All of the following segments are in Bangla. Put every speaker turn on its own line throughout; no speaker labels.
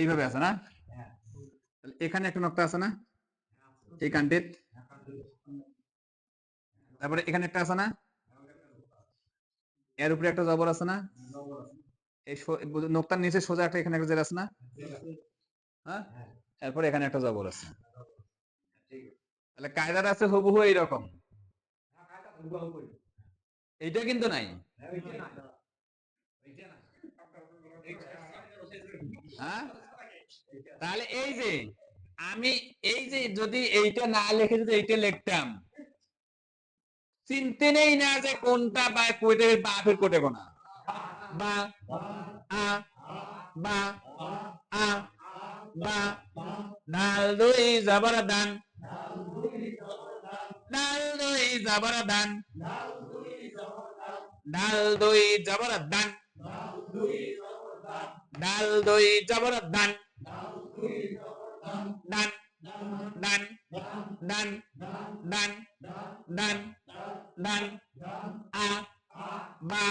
এইভাবে আছে না? এখানে একটা নক্তা আছে না? এই কান্টের, তারপরে এখানে একটা আছে না? এর উপরে একটা জবর আছে না? এই নোক্তার নিচে সোজা একটা এখানে একটা জের আছে না? হ্যাঁ, এরপর এখানে একটা জবর আছে। তাহলে কায়দাটা আছে হুবহু এইরকম। এইটা কিন্তু নাই। হ্যাঁ, তাহলে এই যে আমি এই যে যদি এইটা না লিখে যদি এইটা লিখতাম, চিনতে নেই না যে কোনটা বা কোটে বা ফের কোটে কোনা বা আ বা আ বা ডাল দুই জবর দান, ডাল দুই জবর দান, ডাল দুই জবর দান, ডাল দুই জবর দান, ডান ডান ডান ডান ডান ডান আ বা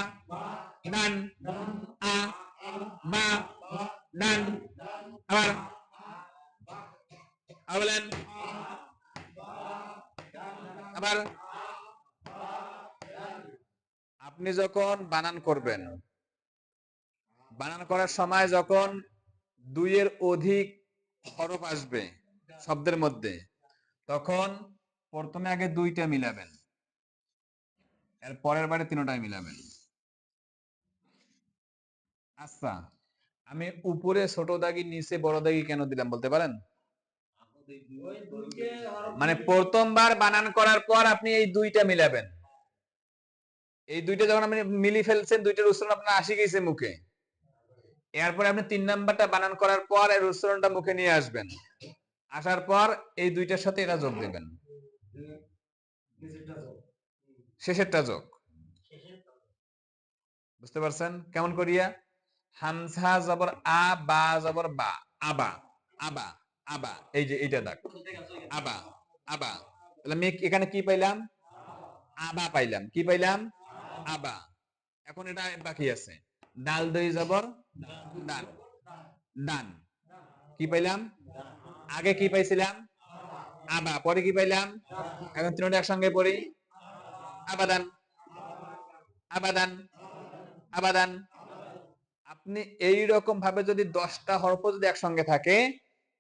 ডান আ বা ডান আবার বলেন আবার আপনি যখন বানান করবেন, বানান করার সময় যখন দুইয়ের অধিক হরফ আসবে শব্দের মধ্যে, তখন প্রথমে আগে দুইটা মিলাবেন, এর পরের বারে তিনটাই মিলাবেন। আচ্ছা, আমি উপরে ছোট দাগি নিচে বড় দাগি কেন দিলাম বলতে পারেন? মানে প্রথমবার বানান করার পর আপনি এই দুইটা মিলাবেন। এই দুইটা যখন আপনি মিলি ফেলছেন, দুইটার উচ্চারণ আপনার আসি গেছে মুখে, এরপরে আপনি 3 নাম্বারটা বানান করার পর এর উচ্চারণটা মুখে নিয়ে আসবেন। আসার পর এই দুইটার সাথে এটা যোগ দিবেন, শেষেরটা যোগ। বুঝতে পারছেন কেমন করিয়া? হামজা জবর আ, বা জবর বা, আবা আবা আবা, এই যে এইটা দাগ, আবা আবা। তাহলে আমি এখানে কি পাইলাম? আবা পাইলাম। কি পাইলাম? আবা। এখন এটা বাকি আছে, ডাল দই জবর ডান, ডান। কি পাইলাম? আগে কি পাইছিলাম? আবা, পরে কি পাইলাম? এখন তিনটা একসঙ্গে পড়ি, আবাদান আবাদান আবাদান। আপনি এই রকম ভাবে যদি 10টা হরফ যদি একসঙ্গে থাকে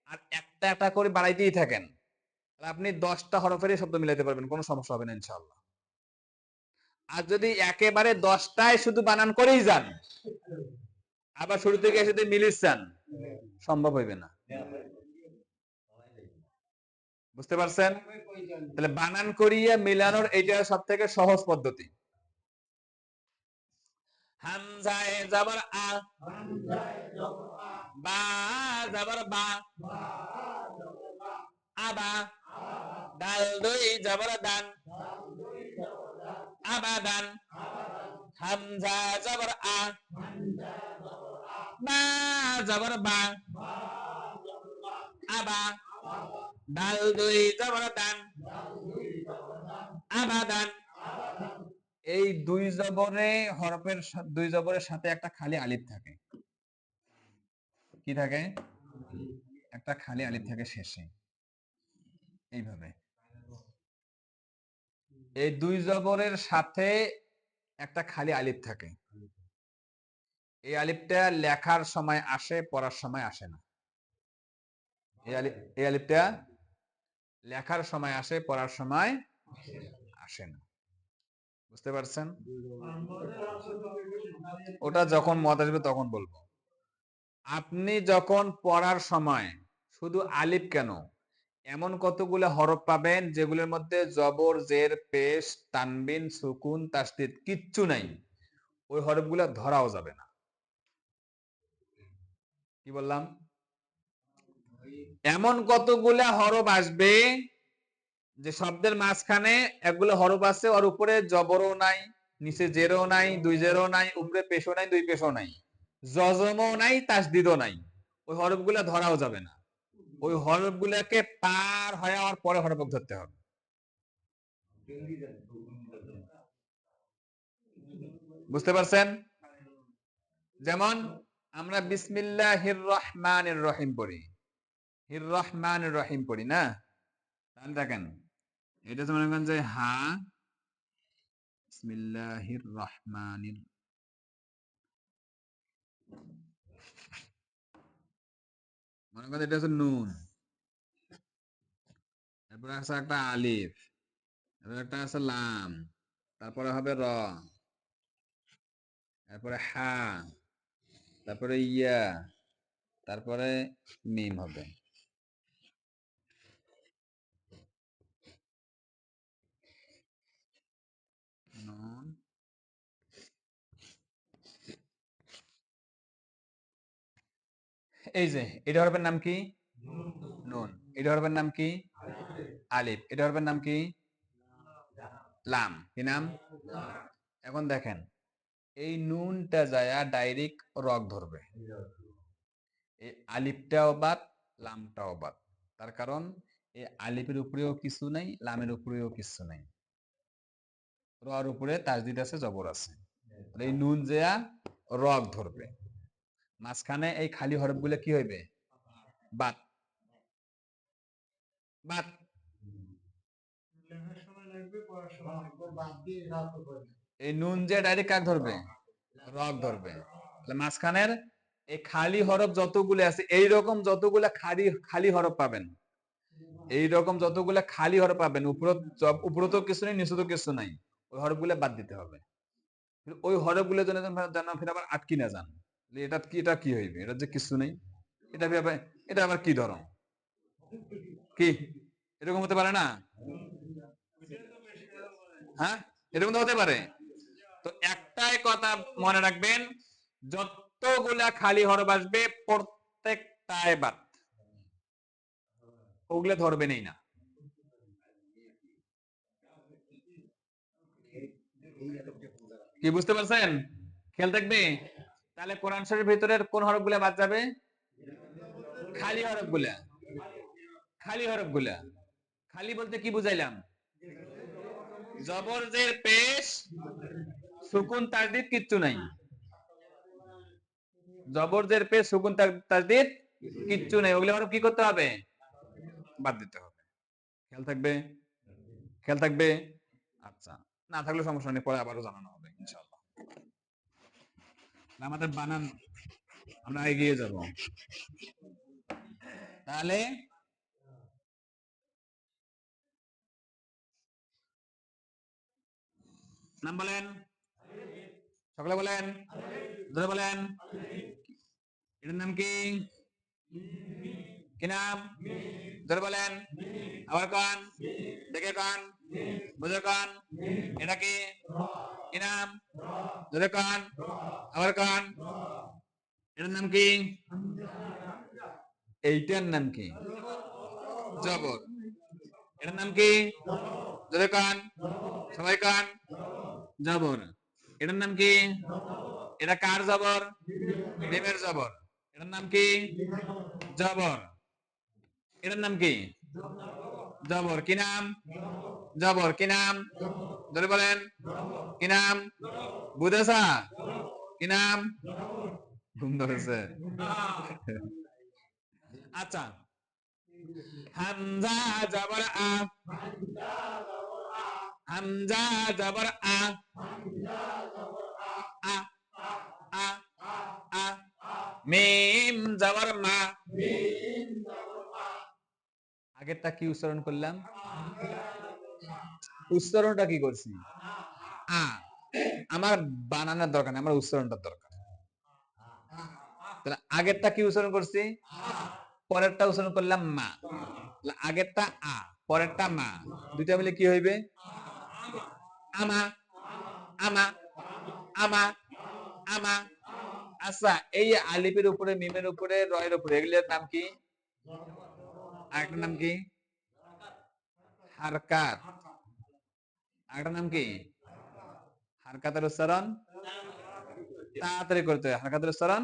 আর একটা একটা করে বাড়াইতেই থাকেন, তাহলে আপনি 10টা হরফেরই শব্দ মিলাইতে পারবেন, কোনো সমস্যা হবে না ইনশাআল্লাহ। আর যদি একেবারে 10টায় শুধু বানান করেই যান, আবার শুরু থেকে এসে মিলিস যান, সম্ভব হইবে না। বুঝতে পারছেন? তাহলে বানান করিয়া মিলানোর এইটা সব থেকে সহজ পদ্ধতি। হামজায়ে জবর আ, বা জবর বা, আবা, ডাল দুই জবর দান, আবাদান। হামজা জবর আ, বা জবর বা, আবা, ডাল দুই জবর দান, আবাদান। এই দুই জবরে হরফের দুই জবরের সাথে একটা খালি আলিফ থাকে। কি থাকে? একটা খালি আলিফ থাকে শেষে, এইভাবে। এই দুই জবরের সাথে একটা খালি আলিফ থাকে। এই আলিফটা লেখার সময় আসে, পড়ার সময় আসে না। এই আলিফটা লেখার সময় আসে, পড়ার সময় আসে না। বুঝতে পারছেন? ওটা যখন মত আসবে তখন বলবো। আপনি যখন পড়ার সময় শুধু আলিফ কেন, এমন কতগুলো হরফ পাবেন যেগুলোর মধ্যে জবর, জের, পেশ, তানবিন, সুকুন, তাসদিদ কিচ্ছু নাই, ওই হরফগুলো ধরাও যাবে না। কি বললাম? এমন কতগুলা হরফ আসবে যে শব্দের মাঝখানে একগুলো হরফ আছে, ওর উপরে জবরও নাই, নিচে জেরও নাই, দুই জেরও নাই, উপরে পেশও নাই, দুই পেশও নাই, জজমও নাই, তাসদিদও নাই, ওই হরফগুলা ধরাও যাবে না। ওই হরফগুলাকে পার হয়ে যাওয়ার পরে হরফ ধরতে হবে। বুঝতে পারছেন? যেমন আমরা বিসমিল্লাহির রহমানির রহিম পড়ি, হির রহমানির রহিম পড়ি না? তাহলে দেখেন এটা তো মনে করেন যে হা বিসমিল্লাহির রহমানির, মনে করেন এটা হচ্ছে নুন, এরপরে আছে একটা আলিফ, এরপরে একটা আছে লাম, তারপরে হবে র, তারপরে হা, তারপরে ইয়া, তারপরে মিম হবে। নুন, এই যে এটা হরফের নাম কি? নুন। এটা হরফের নাম কি? আলিফ। এটা হরফের নাম কি? লাম। কি নাম? এখন দেখেন এই নুনটা যায়া ডাইরেক্ট রগ ধরবে, এই আলিফটাও বাদ, লামটাও বাদ। তার কারণ এই আলিফের উপরেও কিছু নাই, লামের উপরেও কিছু নাই, রর উপরে তাজদিদ আছে, জবর আছে। এই নুন যেয়া রগ ধরবে, মাঝখানে এই খালি হরফগুলো কি হইবে? বাদ, বাদ। এই নুন যে ডাইরেক্ট কাক ধরবে? রগ ধরবে। মাঝখানের এই খালি হরফ যতগুলো আছে, এইরকম যতগুলা খালি খালি হরফ পাবেন, এইরকম যতগুলা খালি হরফ পাবেন, উপরে তো কিছু নেই, নিচে তো কিছু নাই, ওই হরফগুলো বাদ দিতে হবে। ওই হরফগুলো যেন ফের আবার আটকি না যান, এটা কি, এটা কি হইবে, এটা যে কিছু নেই, এটা এটা আবার কি ধরো কি, এরকম হতে পারে না? হ্যাঁ, এরকম তো হতে পারে। তো একটাই কথা মনে রাখবেন, যতগুলা খালি হরফ আসবে প্রত্যেকটাই বাদ, ওগুলা ধরবেনই না। কি বুঝতে পারছেন? খেয়াল থাকবে। তাহলে কোরআন শরীফের ভিতরের কোন হরফগুলা বাদ যাবে? খালি হরফগুলা। খালি হরফগুলা। খালি বলতে কি বুঝাইলাম? জবর জের পেশ সুকুন তাসদিদ কিচ্ছু নাই, জবর জের পেশ সুকুন তাসদিদ কিচ্ছু নাই, ওগুলো হরফ কি করতে হবে? বাদ দিতে হবে। খেয়াল থাকবে, খেয়াল থাকবে। আচ্ছা, না থাকলে সমস্যা নেই, পরে আবারও জানানো হবে ইনশাআল্লাহ। আমাদের বানান আমরা এগিয়ে যাব। তাহলে নাম বলেন, সকলে বলেন, ধরে বলেন, এটার নাম কি? কি নাম? ধরে বলেন, আবার কান, দেখে কান, বুঝে কান, এটা কি? কি নাম? ধরে কান, আবার কান, এটার নাম কি? এইটার নাম কি? জবর। এটার নাম কি? ধরে কান, সবাই কান, জবর। এটার নাম কি? এটা কার জবর? মিমের জবর। এটার নাম কি? জবর। এটার নাম কি? জবর। কি নাম? জবর। কি নাম? ধরে বলেন, কি নাম? বুঝেছা? কি নাম? ঘুম ধরেছে। আচ্ছা, হামজা জবর আ, হামজা জবর আ, আ, আ, আ, মিম জবর মা। আগেরটা কি উচ্চারণ করলাম? উচ্চারণটা কি করছি? আ। আমার বানানোর দরকার নেই, আমার উচ্চারণটার দরকার। তাহলে আগেরটা কি উচ্চারণ করছি? পরেরটা উচ্চারণ করলাম মা। আগেরটা আ, পরেরটা মা, দুইটা মিলে কি হইবে? আমা, আমা, আমা, আমা। আচ্ছা, এই আলিফের উপরে, মিমের উপরে, রয়ের উপরে, এগুলোর নাম কি? আরেকটার নাম কি? হারকাত। আরেকটার নাম কি? হারকাতের উচ্চারণ তাড়াতাড়ি করতে হয়, হারকাতের উচ্চারণ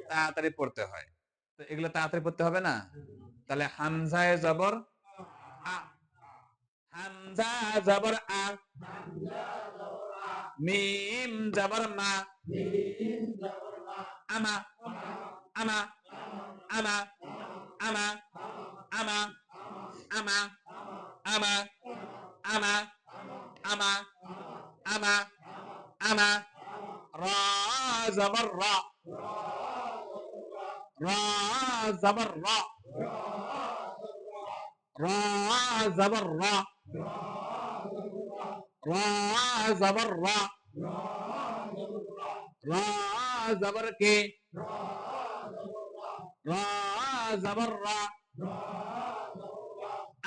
তাড়াতাড়ি পড়তে হয়। তো এগুলো তাড়াতাড়ি পড়তে হবে না? তাহলে হামজায়ে জবর আ, হামজা জবর আ, মিম জবর মা, আমা আমা আমা আমা আমা আমা আমা আমা আমা আমা আমা রা জবর রা রা জবর রা রা জবর রা রা জবর রা রা জবর কে রা জবর রা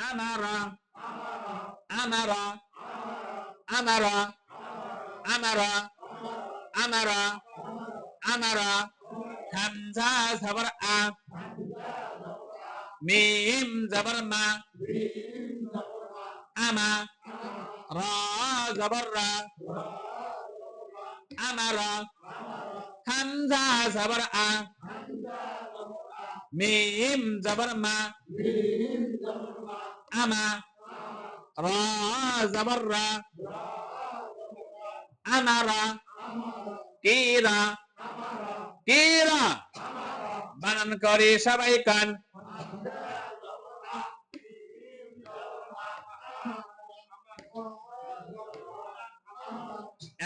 আমারা আমারা আমারা আমারা আমারা আমারা হামজা জবর আ মিম জবর মা আমা রা জবর রা আমারা হামজা জবর আ মিম জবর মা আমা রা জবর রা আমারা কিরা কিরা বানান করে সবাই কান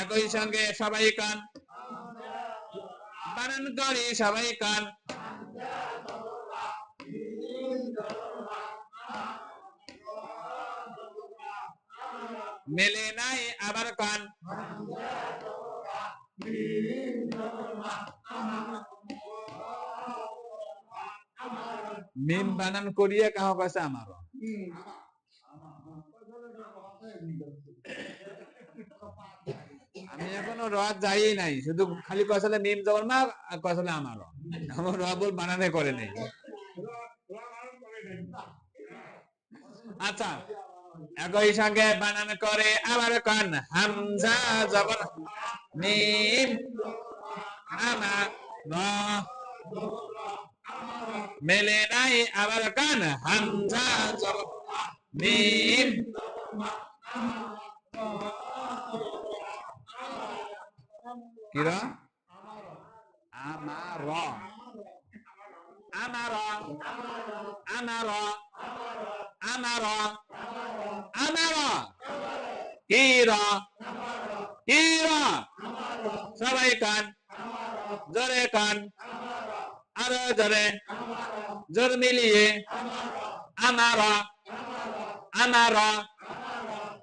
একই সঙ্গে সবাই কান বানান করে সবাই কান মেলে নাই আবার কান মিম বানান করিয়া কাহ কাছে আমার আমি এখনো রাত যাই নাই শুধু খালি কসালে মিম জবর মা আর কসালে আমারও আমার রাবুল বানানে করে নেই আচ্ছা একই সঙ্গে বানান করে আবার কান হামজা জবর মিম আমা রা মেলে নাই আবার কান হামজা জবর মিম কিরা আমারা আমারা আমারা আমারা আমারা কিরা কিরা সবাই কান জোরে কান আরো জোরে জোর মিলিয়ে আমারা আমারা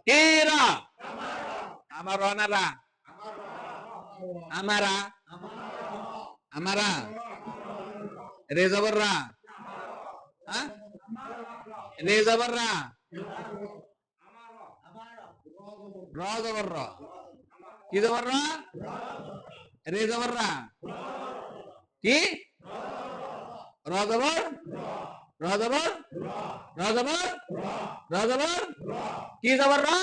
কিরা আমারা নারা আমারা আমারা রে জবর রা হ্যাঁ রে জবর রা রা জবর রা কি জবর রা রে জবর রা কি রা জবর রা জবর রা জবর রা জবর কি জবর রা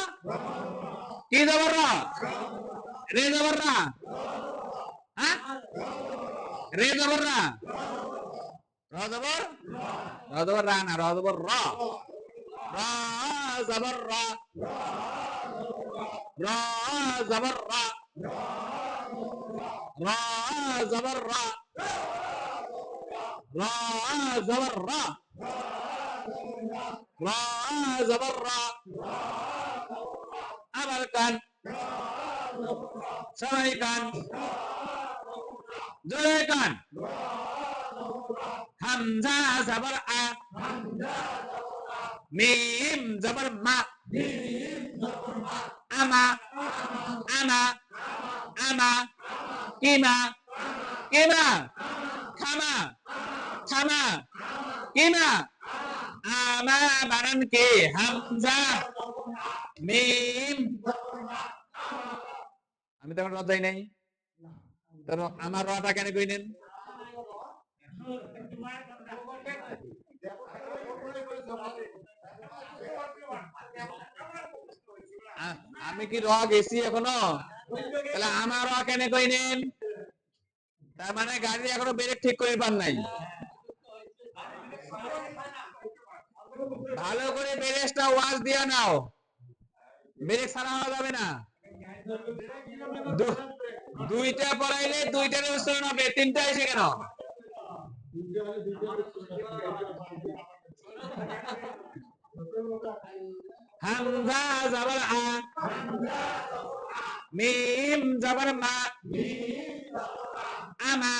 কি জবর রা রে জবর রা হ্যাঁ রে জবর রা রা জবর রা জবর রা না রা জবর রা রা জবর রা রা জবর রা রা জবর রা রা জবর রা রা জবর রা আবার কান সবাই কান জোরে কান হামজা জবর আ মিম জবর মা আমা আমা আমা কিমা কিমা খামা খামা কিমা আমা বানান কি হামজা মিম আমি তো এখন রাত যাই নাই আমার রাটা কেন কইলেন আমি কি র গেছি এখনো তাহলে আমার র কেন কইলেন তার মানে গাড়ি এখনো ব্রেক ঠিক করে পান নাই ভালো করে ব্রেকটা ওয়াশ দিয়া নাও ব্রেক ছাড়া হওয়া যাবে না দুইটা পড়াইলে দুইটার উচ্চারণ হবে, তিনটা এসে কেন? হামজা জবর আ, মিম জবর মা, আমা,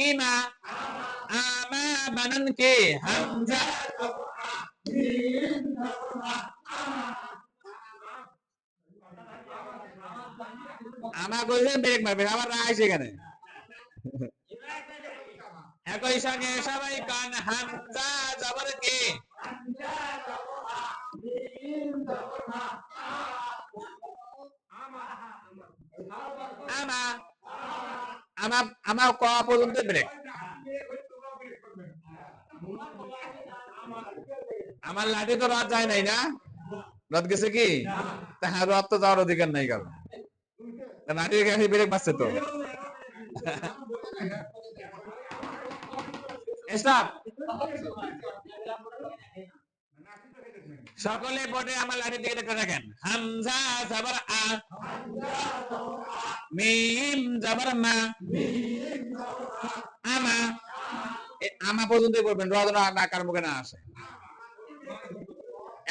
ইমা, আমা বানান কে? হামজা আমা কইছেন ব্রেক মারবেন, আবার না আসে এখানে। একই সঙ্গে সবাই কান, হামজা জবর কে? আমা, আমা, আমা ক পর্যন্ত ব্রেক। আমার লাঠি তো রাত যায় নাই না, রাত গেছে কি? হ্যাঁ, রাত তো যাওয়ার অধিকার নাই কারণ লাঠি রেখে ব্রেক মারছে তো। স্টপ। সকলে বোর্ডে আমার লাঠি দিকে দেখতে থাকেন। হামজা জবর আ, মিম জবর মা, আমা, আমা পর্যন্ত বলবেন, রদনা নাকার মুখে না আসে।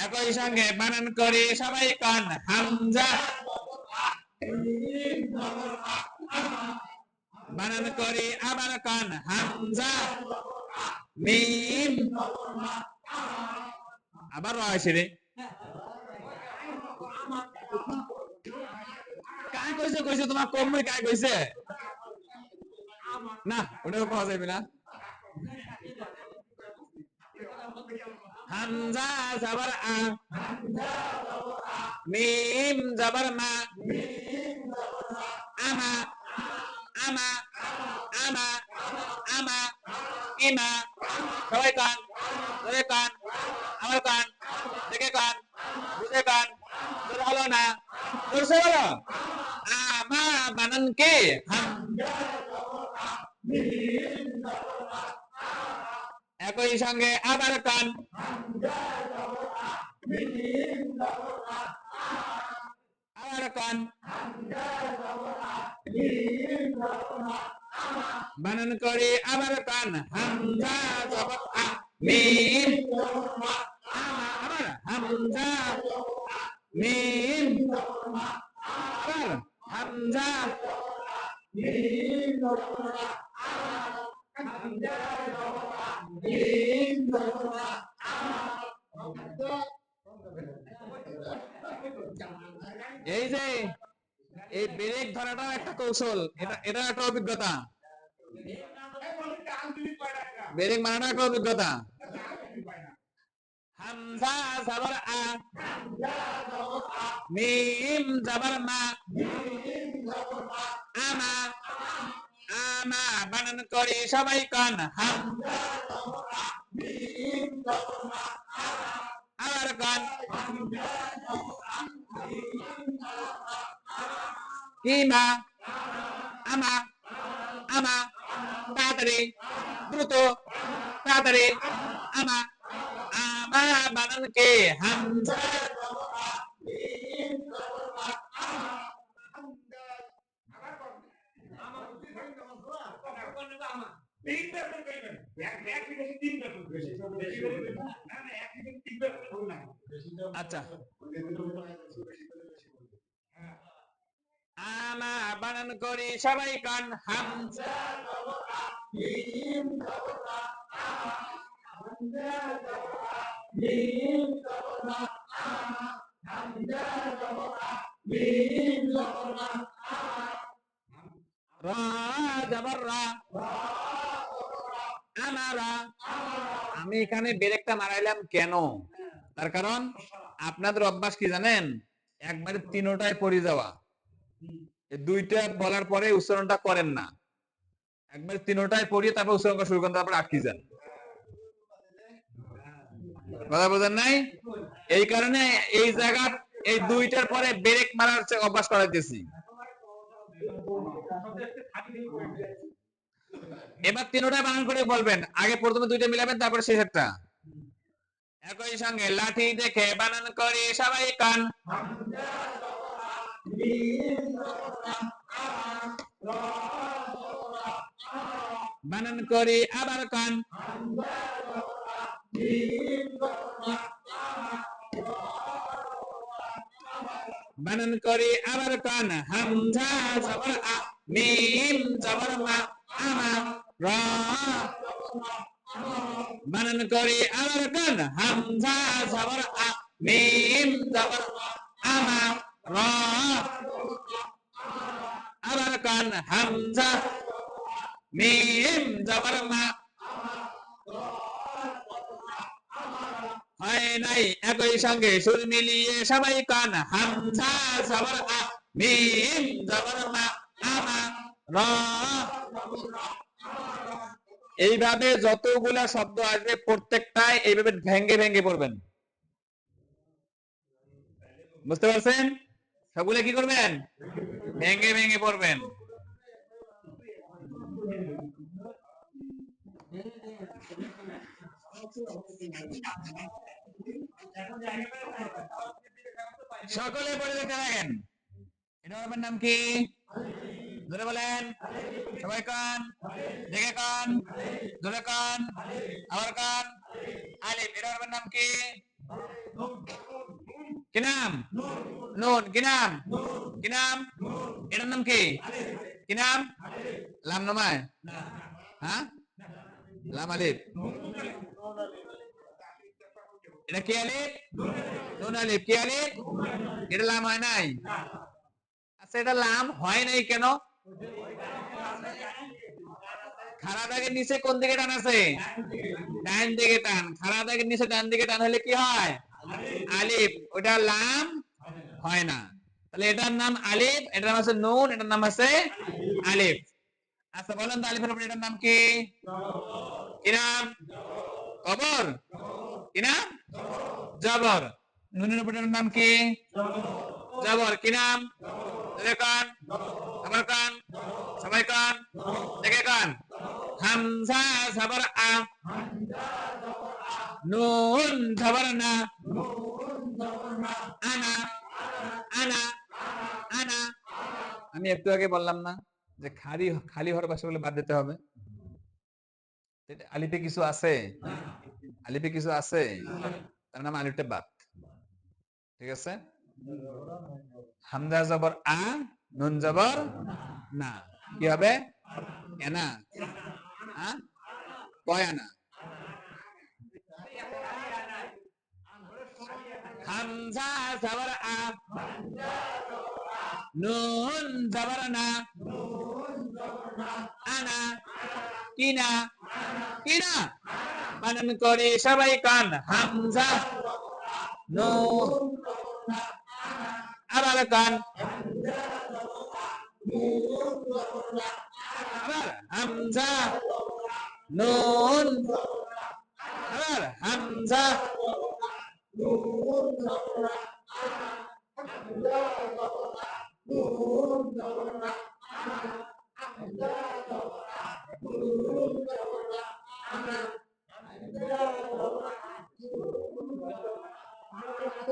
একই সঙ্গে বানান করে সবাই কান, হামজা, বানান করে আবার কান, হামজা, মিম, আবার আসে রে। কায় কইছে? কইছে তোমার কমই কায় কইছে না, ওটাও পাওয়া যাবে না। হামজা জবর আ, মিম জবর মা, আমা, আমা, আমা, আমা, ইমা, সবাই কান, ধরে কান, আমার কান, দেখে কান, বুঝে কান, তোর হলো না, তোর সে হলো। আমা বানান কে? একই সঙ্গে আবার কান, আবার কান, বানান করে আবার কান, হামজা জবর আ, মিম, আবার হামজা, মিম, আবার হামজা, এই যে এই ব্রেক ধরাটা একটা কৌশল, এটা একটা অভিজ্ঞতা। ব্রেক মারাটা একটা অভিজ্ঞতা। হামজা জবর আ, মিম জবর মা, আমা, আমা বানান করে সবাই কান, হামজা, আবার কান, ইমা, আমা, আমা, তাড়াতাড়ি, দ্রুত, তাড়াতাড়ি, আমা, আমা বানান কে? হামজা, আচ্ছা, আমা বানান করি সবাই কান, হামজা, রা জবর রা, আমারা। আমি এখানে ব্রেকটা মারাইলাম কেন? তার কারণ আপনাদের অভ্যাস কি জানেন? একবারে তিনটায় পড়ে যাওয়া, দুইটা বলার পরে উচ্চারণটা করেন না, একবার তিনটায় পড়িয়ে তারপর উচ্চারণ করা শুরু করেন, তারপর আটকে যান। কথা বোঝেন নাই? এই কারণে এই জায়গা এই দুইটার পরে ব্রেক মারার অভ্যাস করাইতেছি। এবার তিনটায় বানান করে বলবেন, আগে প্রথমে দুইটা মিলাবেন, তারপরে শেষেরটা। একই সঙ্গে লাঠি দেখে বানান করে সবাই কান, বানান করি আবার কান বানান করি আবার কান হামজা জবর আ মিম জবর মা আমা রা বানান করি আবার কান হামজা জবর আ মিম জবর আমা রা আবার কান হামজা মিম জবর মা হয় নাই একই সঙ্গে সুর মিলিয়ে সবাই কান হামজা জবর আ মিম জবর মা আমা রা এইভাবে যতগুলা শব্দ আসবে প্রত্যেকটাই এইভাবে ভেঙ্গে ভেঙ্গে পড়বেন বুঝতে পারছেন সবগুলো কি করবেন ভেঙ্গে ভেঙ্গে পড়বেন সকলে পড়ে দেখতে থাকেন এটা আমার নাম কি ধরে বলেন সবাই কান দেখে কান ধরে কান আবার কান আলিফ এটা আমার নাম কি কি নাম নুন কি নাম কি নাম এটার নাম কি কি নাম লাম নমায় হ্যাঁ লাম আলিফ এটা কি আলিফ নুন আলিফ কি আলিফ এটা লাম হয় নাই আচ্ছা এটা লাম হয় নাই কেন খাড়া দাগের নিচে কোন দিকে টান আছে ডান দিকে টান খাড়া দাগের নিচে ডান দিকে টান হলে কি হয় আলিফ ওটা লাম হয় না তাহলে এটার নাম আলিফ এটার নাম আছে নুন এটার নাম আছে আলিফ আচ্ছা বলেন তো আলিফের উপরে এটার নাম কি কি নাম কবর কি নাম জবর নুনের উপরে এটার নাম কি জবর কি নাম কান আমার কান সবাই কান দেখে কান হামজা জবর আ নুন জবর না আনা আনা আনা আমি একটু আগে বললাম না যে খালি খালি হওয়ার পাশে বলে বাদ দিতে হবে আলিফে কিছু আছে আলিফে কিছু আছে তার নাম আলিফটা বাদ ঠিক আছে হামজা জবর আ নুন জবর না কি হবে এনা কয় আনা হামজা জবর আ নুন জবর না আনা কিনা কিনা বানান করে সবাই কান হামজা নুন আবার কান আবার হামজা নুন আবার হামজা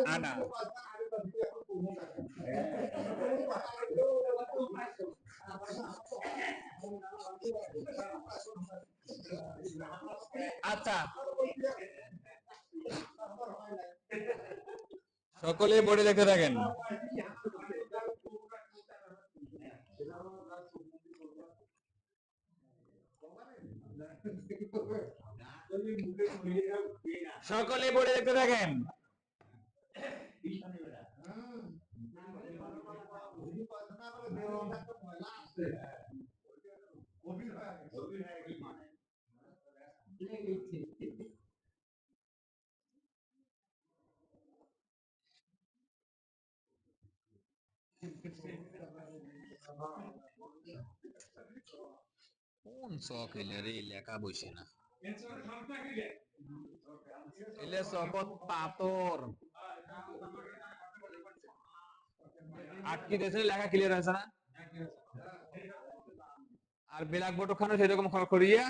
আনা আচ্ছা সকলে বোর্ডে দেখতে থাকেন সকলে বোর্ডে দেখতে থাকেন কোন শখ এলে রে লেখা বসে না এলে শপথ পাথর আটকে দিয়েছে লেখা ক্লিয়ার হয়েছে না আর ব্ল্যাক বোর্ড ওখানে সেরকম করিয়া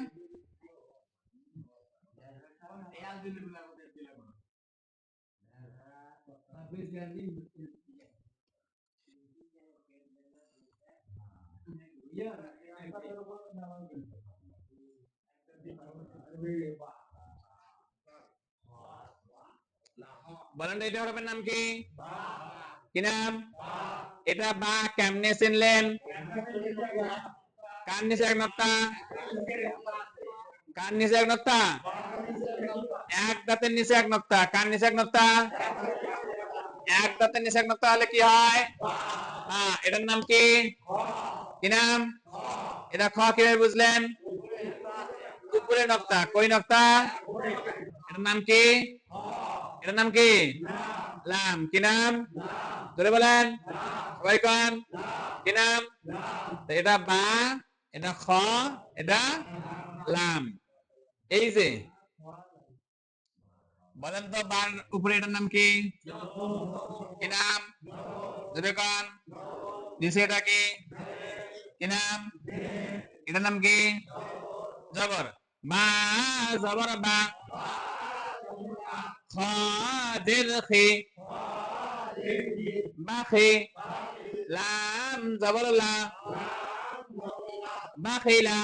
বলেন তো এটা হরফের নাম কি? কি নাম? এটা বা কেমনে চিনলেন? কার নিচে এক নক্তা? কার নিচে এক নক্তা? এক দাঁতের নিচে এক নক্তা। কার নিচে এক নক্তা? এক দাঁতের নিচে এক নক্তা হলে কি হয়? হ্যাঁ, এটার নাম কি? কি নাম? এটা খ কিভাবে বুঝলেন? উপরে নক্তা। কই নক্তা? এটার নাম কি? এটার নাম কি? লাম। কি নাম? ধরে বলেন সবাই কন। কি নাম? এটা বা, এটা খ, এটা লাম। এই যে বলেন তো বার উপরে এটার নাম কি? কি নাম? ধরে কন। নিচে এটা কি? কি নাম? এটার নাম কি? জবর। বা জবর বা। খ দের খে। বা খে। লাম জবর লা। বা খেলা।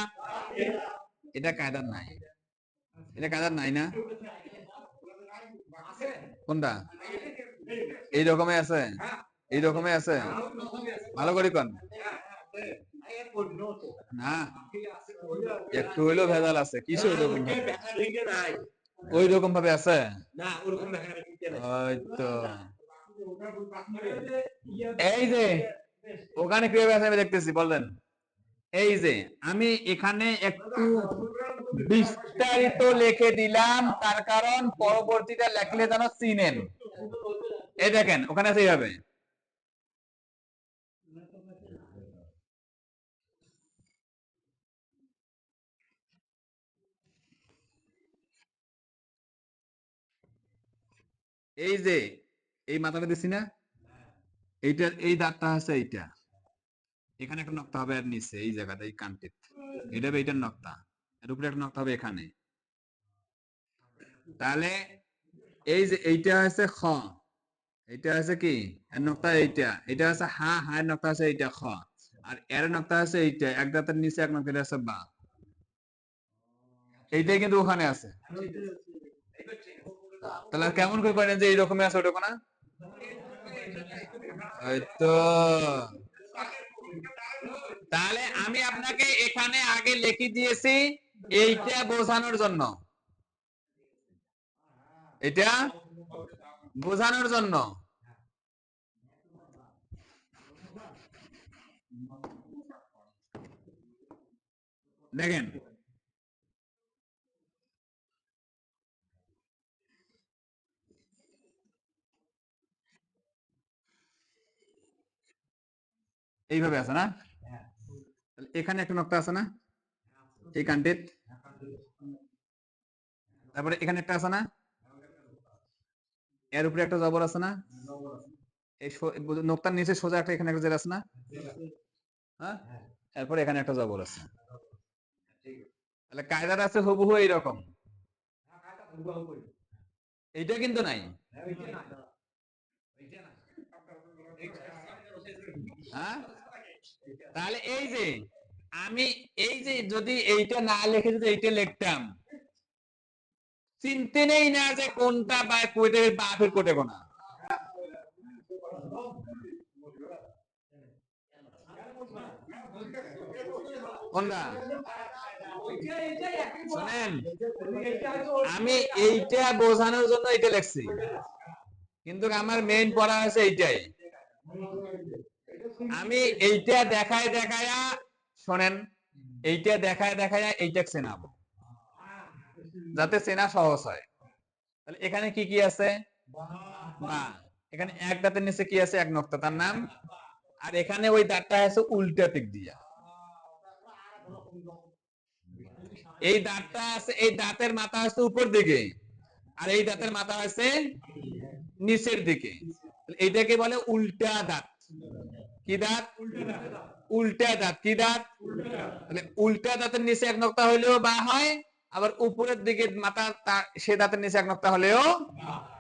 এটা কায়দার নাই। এটা কায়দার নাই না? কোনটা? এই রকমই আছে? এই রকমই আছে? ভালো করে কন। না, একটু হইলেও ভেজাল আছে। কিছু ওই রকম ভাবে আছে? হয়তো এই যে ওখানে কিভাবে আছে আমি দেখতেছি, বললেন। এই যে আমি এখানে একটু বিস্তারিত লিখে দিলাম, তার কারণ পরবর্তীটা লেখলে যেন চিনেন। এই দেখেন ওখানে আছে এইভাবে। এই যে এই মাথাটা দিছি না, এইটা এই দাঁতটা আছে, এইটা এখানে একটা নক্তা হবে, আর নিচে এই জায়গাটা এই কান্টের এটা হবে এইটার নক্তা, এর উপরে একটা নক্তা হবে এখানে। তাহলে এই যে এইটা আছে খ, এইটা আছে কি এর নক্তা, এইটা এটা আছে হা, হা এর নক্তা আছে এইটা খ, আর এর নক্তা আছে এইটা, এক দাঁতের নিচে এক নক্তা আছে বা। এইটাই কিন্তু ওখানে আছে। তাহলে কেমন করে করেন যে এইরকমই আছে ওটা না? হয়তো তাহলে আমি আপনাকে এখানে আগে লিখে দিয়েছি এইটা বোঝানোর জন্য, এটা বোঝানোর জন্য। দেখেন এইভাবে আছে না, এখানে একটা নক্তা আছে না এই কান্টের, তারপরে এখানে একটা আছে না, এর উপরে একটা জবর আছে না, এই নোক্তার নিচে সোজা একটা এখানে একটা জের আছে না, হ্যাঁ, এরপরে এখানে একটা জবর আছে। তাহলে কায়দাটা আছে হুবহু এইরকম, এইটা কিন্তু নাই। হ্যাঁ, তাহলে এই যে আমি এই যে যদি এইটা না লিখে যদি এইটা লিখতাম, চিনতে নেই না যে কোনটা বা কোটে বা ফের কোটে কোনা। কোনটা? শুনেন, আমি এইটা বোঝানোর জন্য এটা লিখছি, কিন্তু আমার মেইন পড়া আছে এইটাই। আমি এইটা দেখায় দেখায়া, শোনেন, এইটা দেখায় দেখায়া এইটা চেনাবো যাতে চেনা সহজ হয়। তাহলে এখানে কি কি আছে? বা। এখানে এক দাঁতের নিচে কি আছে? এক নক্তা, তার নাম। আর এখানে ওই দাঁতটা আছে উল্টা দিক দিয়া, এই দাঁতটা আছে, এই দাঁতের মাথা আছে উপর দিকে, আর এই দাঁতের মাথা আছে নিচের দিকে। এইটাকে বলে উল্টা দাঁত। কি দাঁত? উল্টা দাঁত। কি দাঁত? উল্টা দাঁতের নিচে এক নক্তা হলেও বা হয়, আবার উপরের দিকে মাথা সে দাঁতের নিচে এক নক্তা হলেও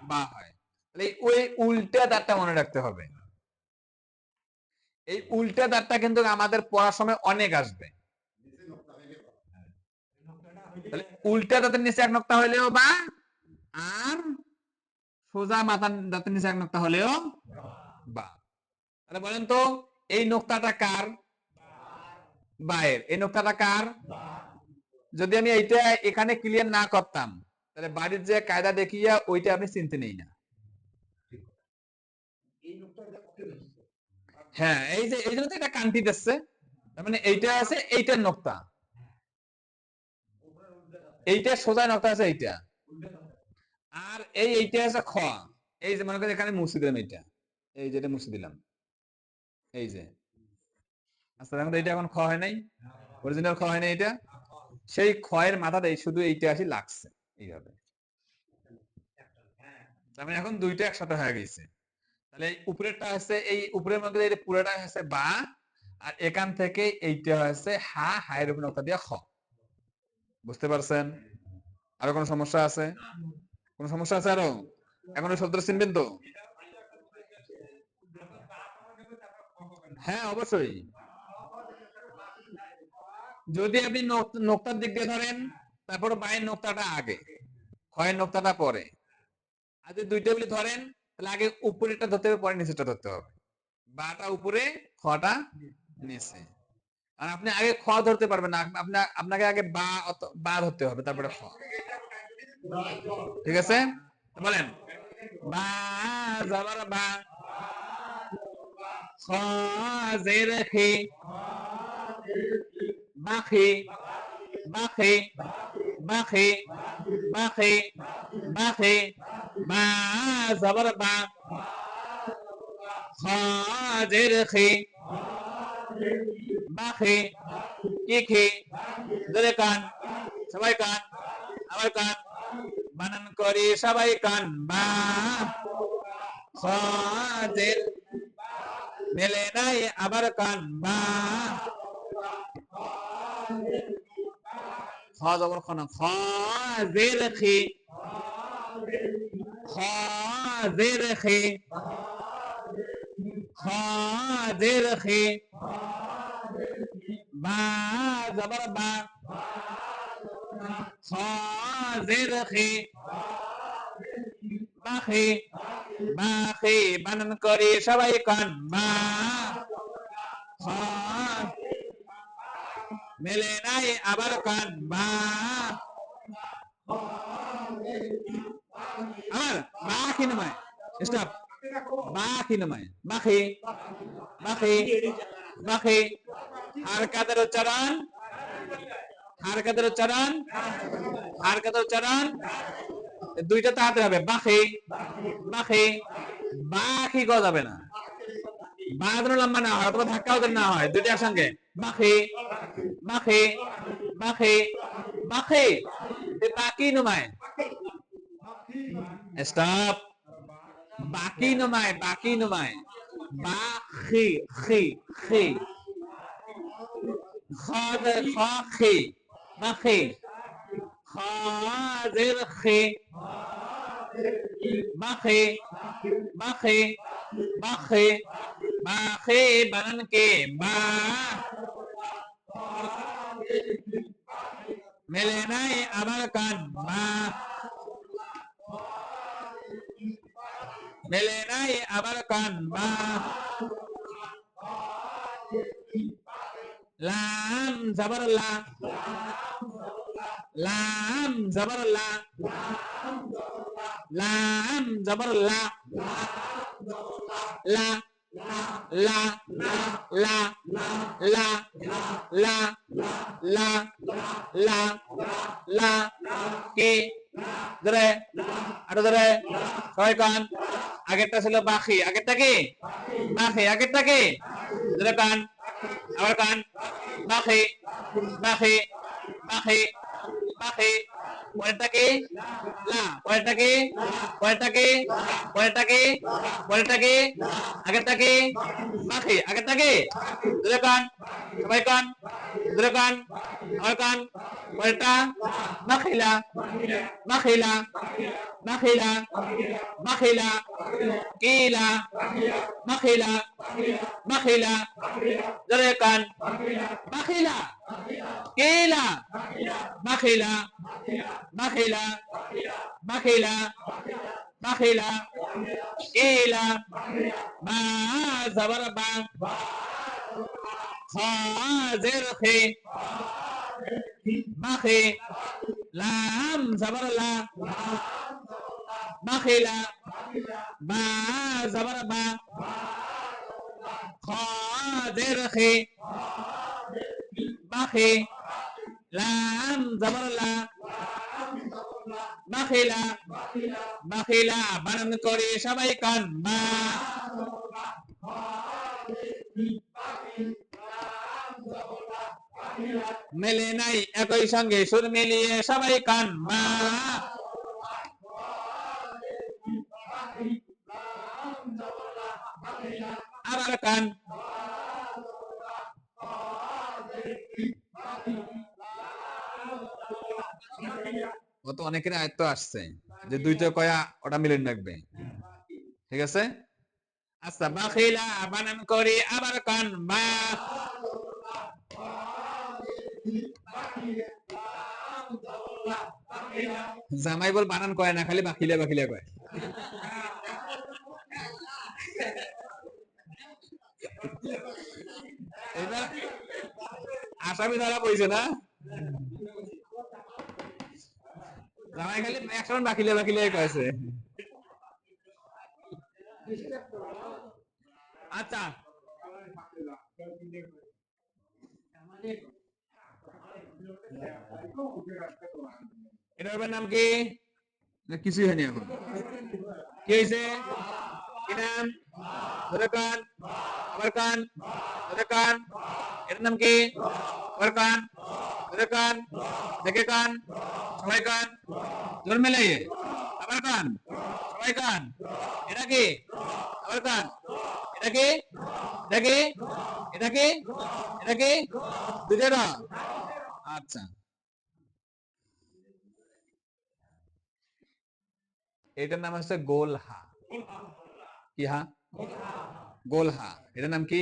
বা হয়। ওই উল্টা দাঁতটা মনে রাখতে হবে। এই উল্টা দাঁতটা কিন্তু আমাদের পড়ার সময় অনেক আসবে। তাহলে উল্টা দাঁতের নিচে এক নক্তা হলেও বা, আর সোজা মাথার দাঁতের নিচে এক নক্তা হলেও বা। তাহলে বলেন তো এই নোক্তাটা কার? বায়ের। এই নোক্তাটা কার? যদি আমি এইটা এখানে ক্লিয়ার না করতাম তাহলে বাড়ির যে কায়দা দেখিয়া ওইটা আপনি চিনতে নেই না। হ্যাঁ, এই যে এই জন্য তো এটা কান্তি দিচ্ছে, তার মানে এইটা আছে এইটার নোক্তা, এইটা সোজা নোক্তা আছে এইটা, আর এইটা আছে খ। এই যে মনে করেন এখানে মুছে দিলাম, এইটা এই যেটা মুছে দিলাম, এই যে আচ্ছা দেখুন তো এইটা এখন খ হয় নাই, অরিজিনাল খ হয় নাই এটা, সেই ক্ষয়ের মাথাটা শুধু এইটা আসি লাগছে এইভাবে, তার মানে এখন দুইটা একসাথে হয়ে গেছে। তাহলে এই উপরেরটা হচ্ছে, এই উপরের মধ্যে এই পুরোটা হচ্ছে বা, আর এখান থেকে এইটা হচ্ছে হা, হায়ের উপর নক্তা দিয়ে খ। বুঝতে পারছেন? আরো কোনো সমস্যা আছে? কোনো সমস্যা আছে আরো? এখন ওই শব্দটা চিনবেন তো? হ্যাঁ অবশ্যই। যদি আপনি নোক্তার দিক দিয়ে ধরেন, তারপর বায়ের নোক্তাটা আগে, ক্ষয়ের নোক্তাটা পরে, আর যদি দুইটা মিলে ধরেন তাহলে আগে উপরেটা ধরতে হবে, পরে নিচেটা ধরতে হবে। বাটা উপরে, খটা নিচে। আর আপনি আগে খ ধরতে পারবেন না, আপনাকে আগে বা ধরতে হবে, তারপরে খ। ঠিক আছে, বলেন। বা যাবার বা, খ জের খে, বাখে, বাখে, বাখে, বাখে, বাখে, বা যাবার বা, খ জের খে, বাখে, কি খে, ধরে কান, সবাই কান, আবার কান, বানান করে সবাই কান। বা খদের মেলে নাই আবার কান। বা খ জবর খ না, খদের খে, খদের খে, খদের খে, বা জবর বা, খদের খে, বাখে, বাখে, বানান করে সবাই কান। বা খ মেলে নাই আবার কান। বা আবার বা কি নামায়, স্টপ, বা কি নামায়, বাখে, বাখে, বাখে, হারকাতের উচ্চারণ, হারকাতের উচ্চারণ, হারকাতের উচ্চারণ দুইটা তাড়াতাড়ি হবে। বাখে, বাখে, বাখি করা যাবে না, বা যেন লম্বা না হয়, অথবা ধাক্কাও যেন না হয়, দুইটা একসঙ্গে। বাখে, বাখে, বাখে, বাখে, বাকি নুমায়, স্টপ, বাকি নুমায়, বাকি নুমায়, বা খি, খি, খি, খ খ খি, বাখে, খ জের খে, বাখে, বাখে, বাখে, বাখে, বানান কে বা, মেলে নাই আবার কান। বা মেলে নাই আবার কান। বা লাম জবর লা, লাম জবর লা, লাম জবর লা, লা, লা, লা, লা, লা, লা, লা, লা, কে, ধরে, আরো ধরে, সবাই কান। আগেরটা ছিল বাখি, আগেরটা কি? বাখি, আগেরটা কি? ধরে কান, আবার কান, বাখি, বাখি, বাখি, বাখি, পরেরটা কি? লা, পরেরটা কি? পরেরটা কি? পরেরটা কি? পরেরটা কি? আগেরটা কি? বাখি, আগেরটা কি? ধরে কান, সবাই কান, ধরে কান, আবার কান, পরেরটা বাখিলা, বাখিলা, বাখিলা, বাখিলা, কিলা, বাখিলা, বাখিলা, ধরে কান, বাখিলা, কিলা বাখিলা বাখিলা বাখিলা বাখিলা কিলা মা জবর বা খা জের খে বাখে লাম জবর লা বাখিলা বা জবর বা খা জের খে বাখে লাম জবর লা বাখিলা বাখিলা বানান করে সবাই কান মা মেলে নাই একই সঙ্গে সুর মিলিয়ে সবাই কান মা আবার কান ও তো অনেকের আয়ত্ত আসছে যে দুইটা কয়া ওটা মিলেন রাখবে ঠিক আছে আচ্ছা বাখিলা বানান করি আবার কান মা জামাই বল বানান কয় না খালি বাখিলা বাখিলা কয় এবার আসামি ধরা পড়ছে না জামাই খালি একশন বাখিলা বাখিলা কয়েছে আচ্ছা এটার নাম কি কিছুই হয়নি এখন কি হয়েছে কি নাম ধরে কান আবার কান ধরে কান এটার নাম কি আবার কান ধরে কান দেখে কান সবাই কান জোর মেলে আবার কান সবাই কান এটা কি আবার কান এটা কি এটা কি এটা কি এটা কি দুটো না আচ্ছা এটার নাম হচ্ছে গোলহা কি হা গোলহা এটার নাম কি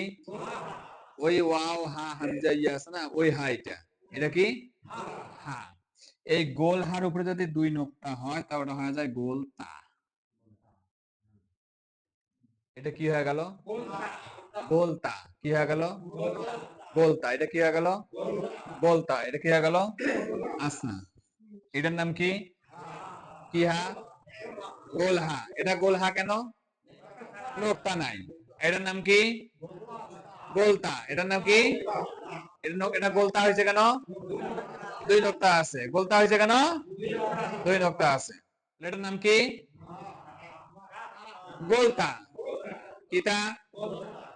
ওই ওয়াও হা হামজা ইয়া আছে না ওই হা এটা কি হা এই গোলহার উপরে যদি দুই নোক্তা হয় তা ওটা হয়ে যায় গোলতা এটা কি হয়ে গেল গোলতা কি হয়ে গেল গোলতা এটা কি হয়ে গেল গোলতা এটা কি হয়ে গেল আচ্ছা এটার নাম কি কি হা গোলহা এটা গোলহা কেন নোক্তা নাই এটার নাম কি গোলতা এটার নাম কি এটা গোলতা হয়েছে কেন দুই নোক্তা আছে গোলতা হয়েছে কেন দুই নোক্তা আছে এটার নাম কি গোলতা কিতা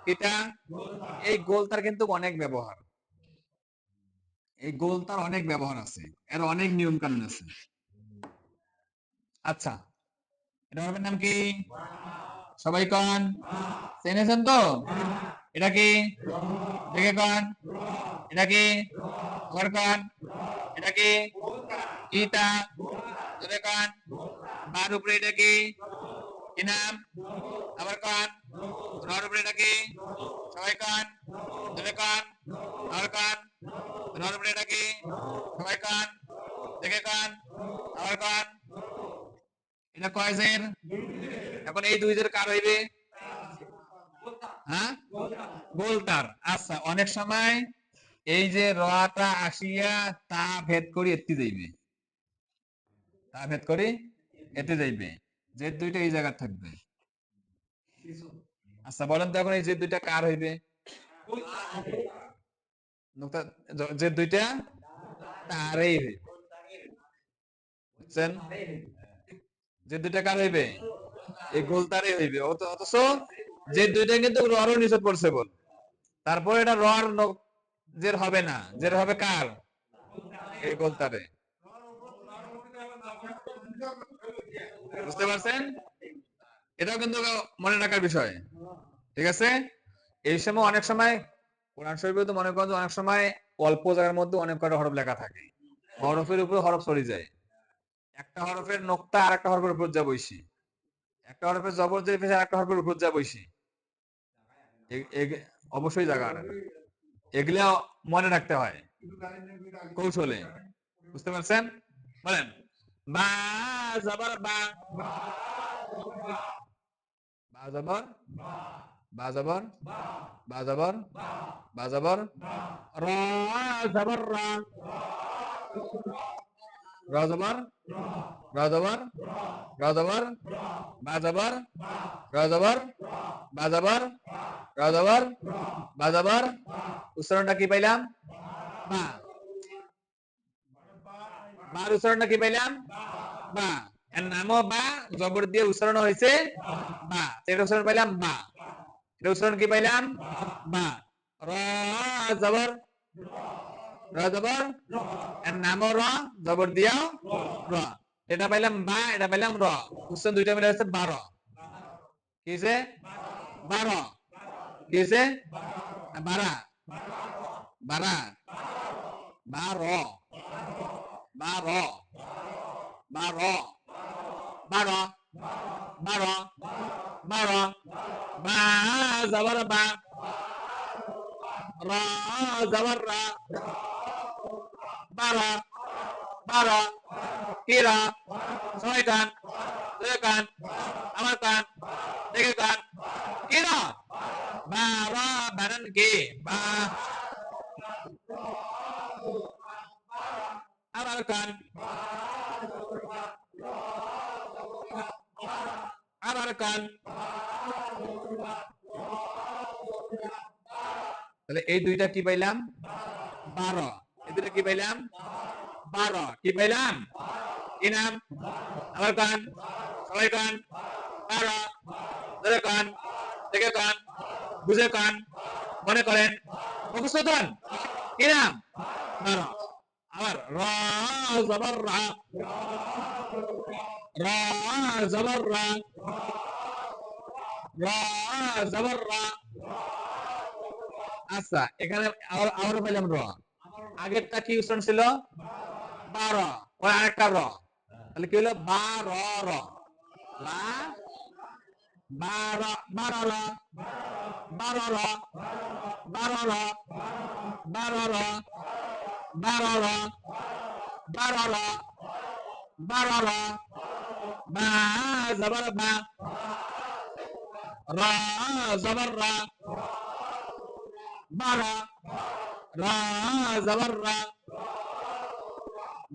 কিতা এই গোলতার কিন্তু অনেক ব্যবহার এই গোলতার অনেক ব্যবহার আছে এর অনেক নিয়ম কানুন আছে আচ্ছা এটা হবে নাম কি সবাই কন চেনেছেন তো এটা কি দেখে কন এটা কি আবার কন এটা কি কিতা দেখে কন বার উপরে এটা কি কি নাম আবার কন রর উপরে এটা কি সবাই কন দেখে কন আবার কন রর উপরে এটা কি সবাই কন দেখে কন আবার কন এটা কয় জের এখন এই দুই জের কার হইবে হ্যাঁ গোলতার আচ্ছা অনেক সময় এই যে রটা আসিয়া তা ভেদ করি এত্তি যাইবে তা ভেদ করি এতে যাইবে যে দুইটা এই জায়গা থাকবে আচ্ছা বলেন তো এখন এই যে দুইটা কার হইবে যে দুইটা তারই হইবে বুঝছেন যে দুইটা কার হইবে এই গোলতারই হইবে অথচ যে দুইটা কিন্তু রর নিচে পড়ছে বল তারপর এটা রর জের হবে না জের হবে কার এই গোলতারে বুঝতে পারছেন এটাও কিন্তু মনে রাখার বিষয় ঠিক আছে এই সময় অনেক সময় কোরআন শরীফে তো মনে করেন অনেক সময় অল্প জায়গার মধ্যে অনেক কটা হরফ লেখা থাকে হরফের উপরে হরফ সরে যায় একটা হরফের নোক্তা আর একটা হরফের উপর যা বইছি একটা হরফের জবর যে আর একটা হরফের উপর যা বইছি অবশ্যই জায়গা এগুলা মনে রাখতে হয় কৌশলে। বুঝতে পারছেন? বলেন বা জবর বা, বা জবর, বা জবর, বা জবর, বা জবর, র জবর রা, র জবর, র জবর, র জবর, বা জবর, র জবর, বা জবর, র জবর, বা জবর। উচ্চারণটা কি পাইলাম? বা। বার উচ্চারণটা কি পাইলাম? বা। এর নামও বা, জবর দিয়ে উচ্চারণ হয়েছে বা, এটা উচ্চারণ পাইলাম বা। এটা উচ্চারণ কি পাইলাম? বা। র জবর, র জবর, এর নামও র, জবর দিয়াও র। এটা পাইলাম বা, এটা পাইলাম র। উচ্চারণ দুইটা মিলে হচ্ছে 12। কি হয়েছে? 12। কি হয়েছে? 12, 12, 12, 12, 12, 12, 12, 12, বা জবর বা, র জবর রা, 12, 12, কিরা, সবাই কান, কান, আমার কান, দেখে কান, কিরা, বা র বানান কি? বা, আমার কান, আমার কান। তাহলে এই দুইটা কি পাইলাম? 12। এই দুইটা কি পাইলাম? 12। কি পাইলাম? কি নাম? আমার কান, সবাই কান, 12, ধরে কান, দেখে কান, বুঝে কান, মনে করেন, মুখস্থ করেন। কি নাম? 12। আবার র জবর রা, র জবর রা, র জবর রা। আচ্ছা, এখানে আবারও পেলাম র। আগেরটা কি উচ্চারণ ছিল? 12। ওই আরেকটা র। তাহলে কি হলো? বা র র, বা, বারো, 12 র, 12 র, 12 র, 12 র, 12 র, 12 র, 12 র, বা জবর বা, র জবর রা, 12, র জবর রা,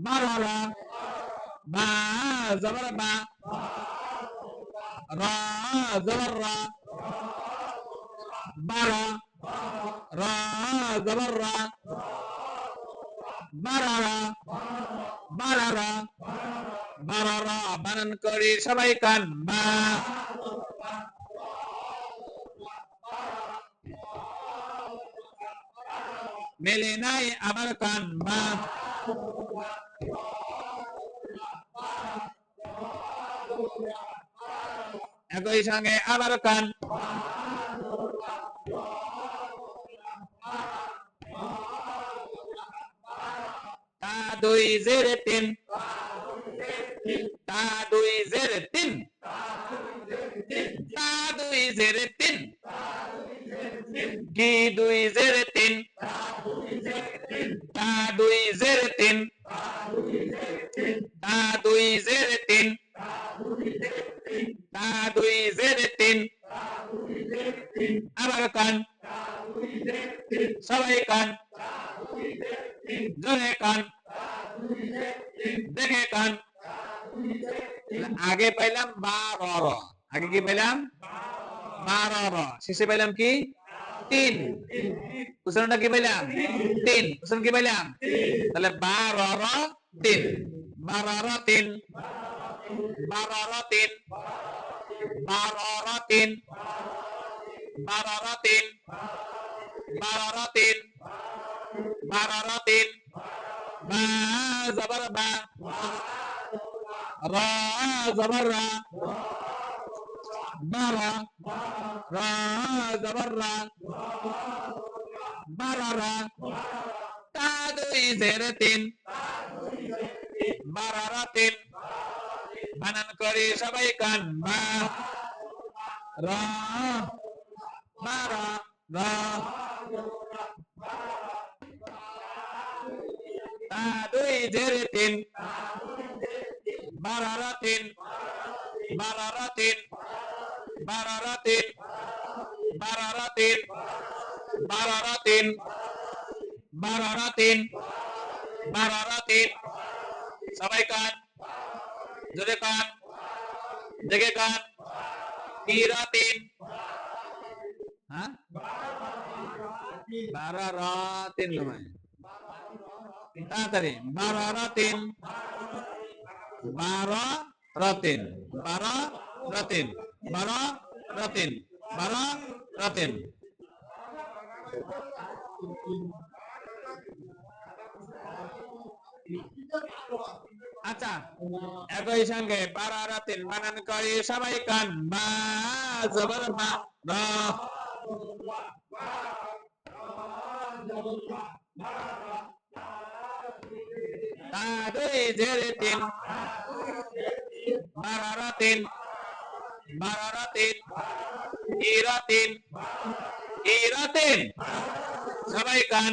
12 র, বা জবর বা, র জবর রা, 12, র জবর রা, 12 র, 12 র, 12 র। বানান করি সবাই কান, বা, মেলে নাই আবার কান, বা, একই সঙ্গে আবার কান, তা দুই জেরে তিন, তা দুই জেরে তিন, তা দুই জেরে তিন, কি দুই জেরে তিন, তা দুই জেরে তিন, তা দুই জেরে তিন, তা দুই জেরে তিন। আবার কান, সবাই কান, জোরে কান, দেখে কান। আগে পাইলাম বা র র, আগে কি পাইলাম? বা র র, শেষে পাইলাম কি? 3। উচ্চারণটা কি পাইলাম? 3। উচ্চারণ কি পাইলাম? তাহলে বা র র 3, বা র র 3, বা র র 3, বা র র 3, বা র র 3, বা র র 3, বা র র 3, বা জবর বা, র জবর রা, 12, র জবর রা, 12 রা, তা দুই জেরে 3, 12 রা 3। বানান করি সবাই কান, বা, র, 12, র, তা দুই জেরে তিন, বারারা তিন, বারারা তিন, বারারা তিন, বারারা তিন, বারারা তিন, বারারা তিন, বারারা তিন। সবাই কান, জোরে কান, জেগে কান। তিরা তিন, হ্যাঁ, বারারা তিন নয়, তাড়াতাড়ি। বারারা তিন, বারো রাতিন, বারো রাতিন, বারো রাতিন, বারো রাতিন। আচ্ছা, একই সঙ্গে বারো রাতিন বানান করি সবাই কান। বা জবর মা, র, তা দুই জেরে তিন, বারো তিন, বারো তিন, ইরা তিন, ইরা তিন। সবাই কান।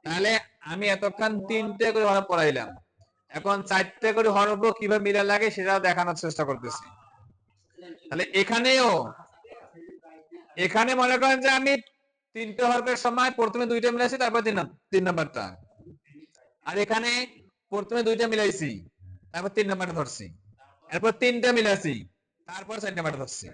তাহলে আমি এতক্ষণ তিনটে করে হরফ পড়াইলাম, এখন চারটে করে হরফ কিভাবে মিলা লাগে সেটাও দেখানোর চেষ্টা করতেছি। তাহলে এখানে মনে করেন যে আমি তিনটে হরফের সময় প্রথমে দুইটা মিলাইছি, তারপর তিন নাম্বারটা, আর এখানে প্রথমে দুইটা মিলাইছি, তারপর তিন নাম্বারটা ধরছি, এরপর তিনটা মিলাইছি, তারপর চার নাম্বারটা ধরছি।